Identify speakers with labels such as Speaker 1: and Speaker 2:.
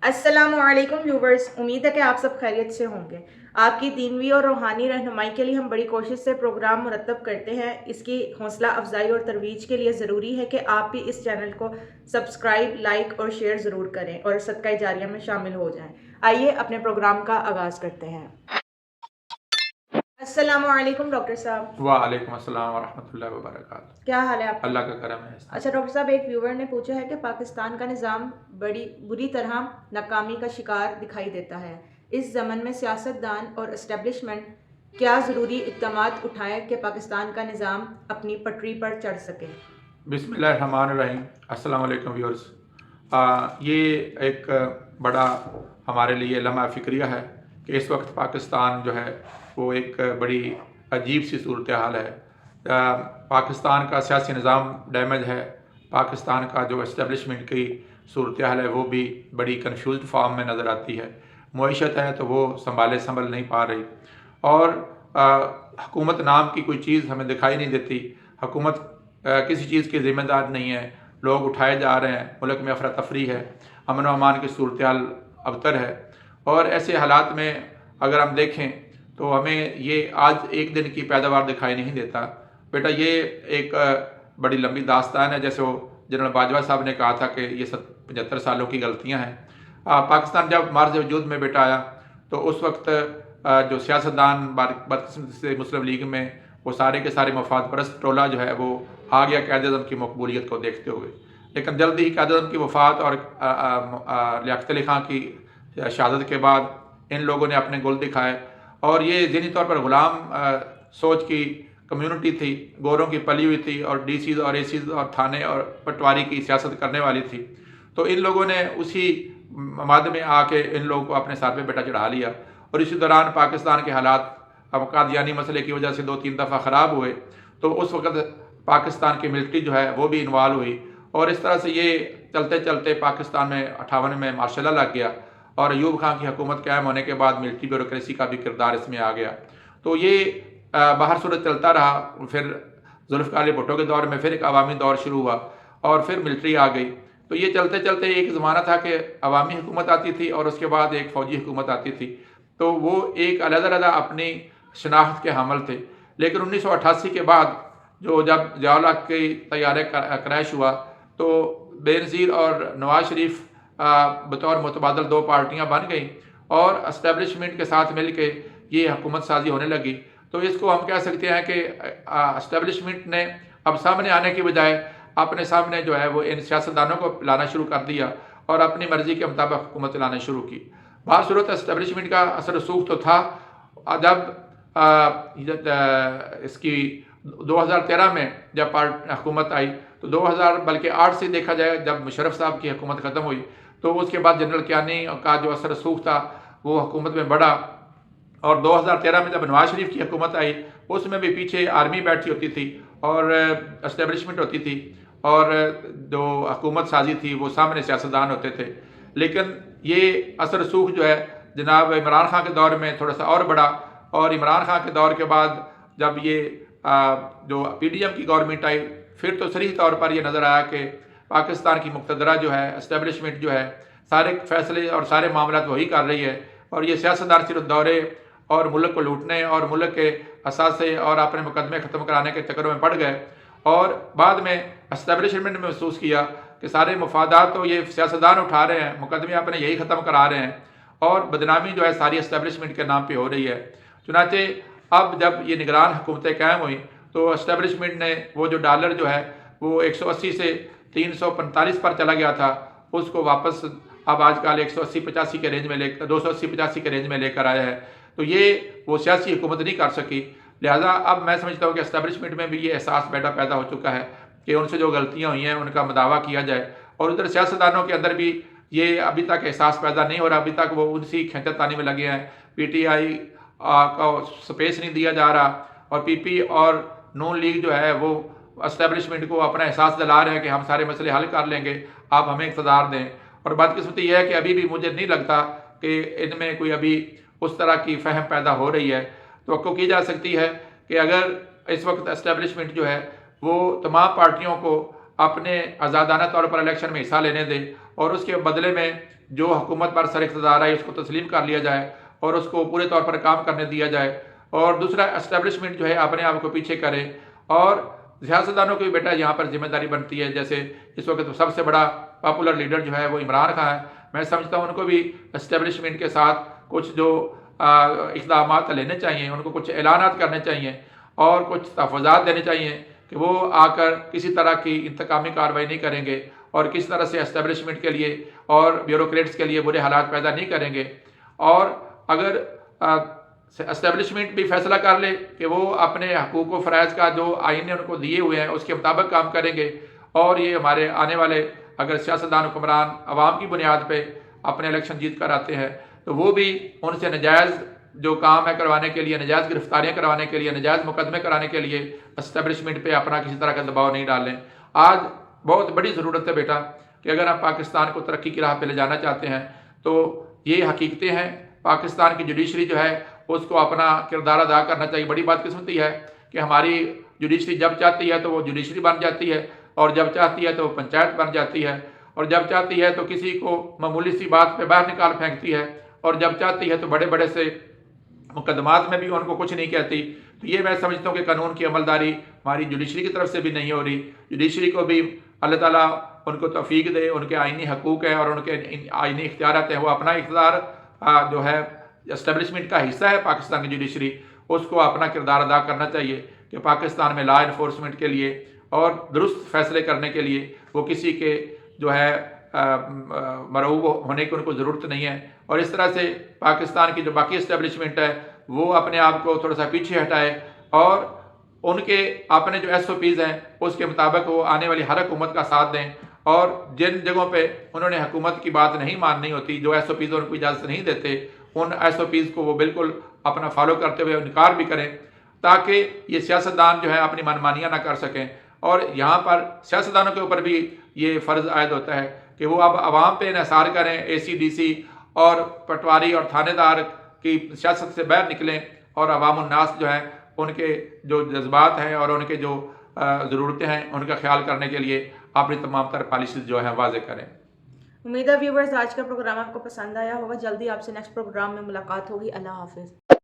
Speaker 1: السلام علیکم ویورز، امید ہے کہ آپ سب خیریت سے ہوں گے۔ آپ کی دینوی اور روحانی رہنمائی کے لیے ہم بڑی کوشش سے پروگرام مرتب کرتے ہیں۔ اس کی حوصلہ افزائی اور ترویج کے لیے ضروری ہے کہ آپ بھی اس چینل کو سبسکرائب، لائک اور شیئر ضرور کریں اور صدقہ جاریہ میں شامل ہو جائیں۔ آئیے اپنے پروگرام کا آغاز کرتے ہیں۔ السلام علیکم ڈاکٹر صاحب۔
Speaker 2: وعلیکم السلام ورحمۃ اللہ وبرکاتہ۔
Speaker 1: کیا حال ہے آپ کا؟
Speaker 2: اللہ کا کرم ہے۔
Speaker 1: اچھا ڈاکٹر صاحب، ایک ویور نے پوچھا ہے کہ پاکستان کا نظام بڑی بری طرح ناکامی کا شکار دکھائی دیتا ہے۔ اس ضمن میں سیاستدان اور اسٹیبلشمنٹ کیا ضروری اقدامات اٹھائے کہ پاکستان کا نظام اپنی پٹری پر چڑھ سکے؟
Speaker 2: بسم اللہ الرحمن الرحیم۔ السلام علیکم ویورز۔ یہ ایک بڑا ہمارے لیے لمحہ فکریہ ہے کہ اس وقت پاکستان جو ہے وہ ایک بڑی عجیب سی صورتحال ہے۔ پاکستان کا سیاسی نظام ڈیمیج ہے، پاکستان کا جو اسٹیبلشمنٹ کی صورتحال ہے وہ بھی بڑی کنفیوزڈ فارم میں نظر آتی ہے۔ معیشت ہے تو وہ سنبھال نہیں پا رہی، اور حکومت نام کی کوئی چیز ہمیں دکھائی نہیں دیتی۔ حکومت کسی چیز کی ذمہ دار نہیں ہے، لوگ اٹھائے جا رہے ہیں، ملک میں افراتفری ہے، امن و امان کی صورتحال ابتر ہے۔ اور ایسے حالات میں اگر ہم دیکھیں تو ہمیں یہ آج ایک دن کی پیداوار دکھائی نہیں دیتا۔ بیٹا یہ ایک بڑی لمبی داستان ہے، جیسے وہ جنرل باجوہ صاحب نے کہا تھا کہ یہ 75 سالوں کی غلطیاں ہیں۔ پاکستان جب معرض وجود میں بیٹا آیا تو اس وقت جو سیاستدان بدقسمتی سے مسلم لیگ میں وہ سارے کے سارے مفاد پرست ٹولہ جو ہے وہ آ گیا قائد اعظم کی مقبولیت کو دیکھتے ہوئے، لیکن جلد ہی قائد اعظم کی وفات اور لیاقت علی خان کی شہادت کے بعد ان لوگوں نے اپنے گل دکھائے، اور یہ ذہنی طور پر غلام سوچ کی کمیونٹی تھی، گوروں کی پلی ہوئی تھی، اور ڈی سیز اور اے سیز اور تھانے اور پٹواری کی سیاست کرنے والی تھی۔ تو ان لوگوں نے اسی مادے میں آ کے ان لوگوں کو اپنے سر پہ بیٹا چڑھا لیا، اور اسی دوران پاکستان کے حالات قادیانی مسئلے کی وجہ سے 2-3 دفعہ خراب ہوئے، تو اس وقت پاکستان کی ملٹری جو ہے وہ بھی انوالو ہوئی، اور اس طرح سے یہ چلتے چلتے پاکستان میں 58 میں مارشل لا لگ گیا، اور ایوب خان کی حکومت قائم ہونے کے بعد ملٹری بیوروکریسی کا بھی کردار اس میں آ گیا۔ تو یہ باہر صورت چلتا رہا، پھر ذوالفقار علی بھٹو کے دور میں پھر ایک عوامی دور شروع ہوا، اور پھر ملٹری آ گئی۔ تو یہ چلتے چلتے ایک زمانہ تھا کہ عوامی حکومت آتی تھی اور اس کے بعد ایک فوجی حکومت آتی تھی، تو وہ ایک علیحدہ علیحدہ اپنی شناخت کے حامل تھے۔ لیکن 1988 کے بعد جو جب ضیاء الحق کی طیارے کریش ہوا تو بے نظیر اور نواز شریف بطور متبادل 2 پارٹیاں بن گئیں، اور اسٹیبلشمنٹ کے ساتھ مل کے یہ حکومت سازی ہونے لگی۔ تو اس کو ہم کہہ سکتے ہیں کہ اسٹیبلشمنٹ نے اب سامنے آنے کی بجائے اپنے سامنے جو ہے وہ ان سیاستدانوں کو لانا شروع کر دیا، اور اپنی مرضی کے مطابق حکومت چلانا شروع کی۔ بہر صورت اسٹیبلشمنٹ کا اثر رسوخ تو تھا۔ جب اس کی 2013 میں جب حکومت آئی تو 2000 بلکہ 8 سے دیکھا جائے جب مشرف صاحب کی حکومت ختم ہوئی تو اس کے بعد جنرل کیانی کا جو اثر رسوخ تھا وہ حکومت میں بڑھا، اور 2013 میں جب نواز شریف کی حکومت آئی اس میں بھی پیچھے آرمی بیٹھی ہوتی تھی اور اسٹیبلشمنٹ ہوتی تھی، اور جو حکومت سازی تھی وہ سامنے سیاستدان ہوتے تھے۔ لیکن یہ اثر رسوخ جو ہے جناب عمران خان کے دور میں تھوڑا سا اور بڑھا، اور عمران خان کے دور کے بعد جب یہ جو پی ڈی ایم کی گورنمنٹ آئی پھر تو صریح طور پر یہ نظر آیا کہ پاکستان کی مقتدرہ جو ہے اسٹیبلشمنٹ جو ہے سارے فیصلے اور سارے معاملات وہی کر رہی ہے، اور یہ سیاستدان صرف دورے اور ملک کو لوٹنے اور ملک کے اثاثے اور اپنے مقدمے ختم کرانے کے چکروں میں پڑ گئے، اور بعد میں اسٹیبلشمنٹ نے محسوس کیا کہ سارے مفادات تو یہ سیاستدان اٹھا رہے ہیں، مقدمے اپنے یہی ختم کرا رہے ہیں، اور بدنامی جو ہے ساری اسٹیبلشمنٹ کے نام پہ ہو رہی ہے۔ چنانچہ اب جب یہ نگران حکومتیں قائم ہوئیں تو اسٹیبلشمنٹ نے وہ جو ڈالر جو ہے وہ 180 سے 345 پر چلا گیا تھا اس کو واپس اب آج کل 180-85 کے رینج میں 280-85 کے رینج میں لے کر آیا ہے۔ تو یہ وہ سیاسی حکومت نہیں کر سکی، لہٰذا اب میں سمجھتا ہوں کہ اسٹیبلشمنٹ میں بھی یہ احساس پیدا ہو چکا ہے کہ ان سے جو غلطیاں ہوئی ہیں ان کا مداوع کیا جائے، اور ادھر سیاستدانوں کے اندر بھی یہ ابھی تک احساس پیدا نہیں ہو رہا، ابھی تک وہ انسی کھینچا تانی میں لگے ہیں۔ پی ٹی آئی کو سپیس نہیں دیا جا رہا، اور پی پی اور نون لیگ جو ہے وہ اسٹیبلشمنٹ کو اپنا احساس دلا رہے ہیں کہ ہم سارے مسئلے حل کر لیں گے، آپ ہمیں اقتدار دیں۔ اور بدقسمتی یہ ہے کہ ابھی بھی مجھے نہیں لگتا کہ ان میں کوئی ابھی اس طرح کی فہم پیدا ہو رہی ہے۔ توقع کی جا سکتی ہے کہ اگر اس وقت اسٹیبلشمنٹ جو ہے وہ تمام پارٹیوں کو اپنے آزادانہ طور پر الیکشن میں حصہ لینے دے، اور اس کے بدلے میں جو حکومت پر سر اقتدار ہے اس کو تسلیم کر لیا جائے اور اس کو پورے طور پر کام کرنے دیا جائے. اور دوسرا اسٹیبلشمنٹ جو ہے اپنے آپ کو پیچھے کرے اور سیاستدانوں کو بھی بیٹا یہاں پر ذمہ داری بنتی ہے. جیسے اس وقت سب سے بڑا پاپولر لیڈر جو ہے وہ عمران خان ہے. میں سمجھتا ہوں ان کو بھی اسٹیبلشمنٹ کے ساتھ کچھ جو اقدامات لینے چاہیے, ان کو کچھ اعلانات کرنے چاہیے اور کچھ تحفظات دینے چاہیے کہ وہ آ کر کسی طرح کی انتقامی کارروائی نہیں کریں گے اور کس طرح سے اسٹیبلشمنٹ کے لیے اور بیوروکریٹس کے لیے برے حالات پیدا نہیں کریں گے. اور اگر اسٹیبلشمنٹ بھی فیصلہ کر لے کہ وہ اپنے حقوق و فرائض کا جو آئین نے ان کو دیے ہوئے ہیں اس کے مطابق کام کریں گے, اور یہ ہمارے آنے والے اگر سیاستدان حکمران عوام کی بنیاد پہ اپنے الیکشن جیت کر آتے ہیں تو وہ بھی ان سے نجائز جو کام ہے کروانے کے لیے, نجائز گرفتاریاں کروانے کے لیے, نجائز مقدمے کرانے کے لیے اسٹیبلشمنٹ پہ اپنا کسی طرح کا دباؤ نہیں ڈالیں. آج بہت بڑی ضرورت ہے بیٹا کہ اگر آپ پاکستان کو ترقی کی راہ پہ لے جانا چاہتے ہیں تو یہ حقیقتیں ہیں. پاکستان کی جوڈیشری جو ہے اس کو اپنا کردار ادا کرنا چاہیے. بڑی بات قسمتی ہے کہ ہماری جوڈیشری جب چاہتی ہے تو وہ جوڈیشری بن جاتی ہے, اور جب چاہتی ہے تو وہ پنچایت بن جاتی ہے, اور جب چاہتی ہے تو کسی کو معمولی سی بات پہ باہر نکال پھینکتی ہے, اور جب چاہتی ہے تو بڑے بڑے سے مقدمات میں بھی ان کو کچھ نہیں کہتی. تو یہ میں سمجھتا ہوں کہ قانون کی عملداری ہماری جوڈیشری کی طرف سے بھی نہیں ہو رہی. جوڈیشری کو بھی اللہ تعالیٰ ان کو توفیق دے, ان کے آئینی حقوق ہیں اور ان کے آئینی اختیارات ہیں, وہ اپنا اقتدار جو ہے اسٹیبلشمنٹ کا حصہ ہے پاکستان کی جوڈیشری, اس کو اپنا کردار ادا کرنا چاہیے کہ پاکستان میں لا انفورسمنٹ کے لیے اور درست فیصلے کرنے کے لیے وہ کسی کے جو ہے مرعوب ہونے کی ان کو ضرورت نہیں ہے. اور اس طرح سے پاکستان کی جو باقی اسٹیبلشمنٹ ہے وہ اپنے آپ کو تھوڑا سا پیچھے ہٹائے اور ان کے اپنے جو ایس او پیز ہیں اس کے مطابق وہ آنے والی ہر حکومت کا ساتھ دیں, اور جن جگہوں پہ انہوں نے حکومت کی بات نہیں ماننی ہوتی, جو ایس او پیز ان کو اجازت نہیں دیتے, ان ایس او پیز کو وہ بالکل اپنا فالو کرتے ہوئے انکار بھی کریں تاکہ یہ سیاستدان جو ہے اپنی منمانیاں نہ کر سکیں. اور یہاں پر سیاستدانوں کے اوپر بھی یہ فرض عائد ہوتا ہے کہ وہ اب عوام پہ انحصار کریں, اے سی ڈی سی اور پٹواری اور تھانے دار کی سیاست سے باہر نکلیں اور عوام الناس جو ہیں ان کے جو جذبات ہیں اور ان کے جو ضرورتیں ہیں ان کا خیال کرنے کے لیے اپنی تمام تر پالیسیز جو ہیں واضح کریں.
Speaker 1: امید ہے ویورز آج کا پروگرام آپ کو پسند آیا ہوگا. جلدی آپ سے نیکسٹ پروگرام میں ملاقات ہوگی. اللہ حافظ.